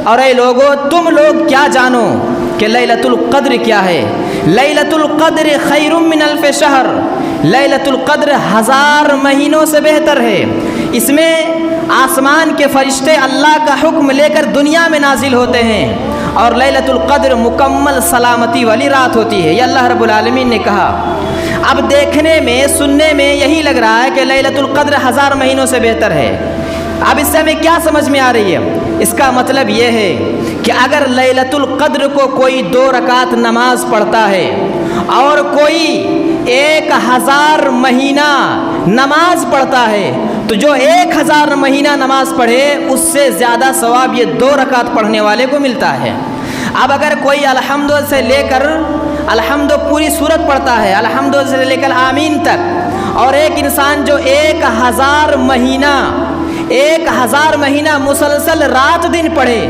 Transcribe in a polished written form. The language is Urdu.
اور اے لوگو تم لوگ کیا جانو کہ لیلۃ القدر کیا ہے؟ لیلۃ القدر خیر من الف شہر، لیلۃ القدر 1000 مہینوں سے بہتر ہے۔ اس میں آسمان کے فرشتے اللہ کا حکم لے کر دنیا میں نازل ہوتے ہیں، اور لیلۃ القدر مکمل سلامتی والی رات ہوتی ہے، یہ اللہ رب العالمین نے کہا۔ اب دیکھنے میں سننے میں یہی لگ رہا ہے کہ لیلۃ القدر 1000 مہینوں سے بہتر ہے۔ اب اس سے ہمیں کیا سمجھ میں آ رہی ہے؟ اس کا مطلب یہ ہے کہ اگر لیلۃ القدر کو کوئی 2 رکعت نماز پڑھتا ہے اور کوئی 1000 مہینہ نماز پڑھتا ہے، تو جو 1000 مہینہ نماز پڑھے اس سے زیادہ ثواب یہ 2 رکعت پڑھنے والے کو ملتا ہے۔ اب اگر کوئی الحمد سے لے کر الحمد پوری سورت پڑھتا ہے، الحمد سے لے کر آمین تک، اور ایک انسان جو 1000 مہینہ مسلسل رات دن پڑھے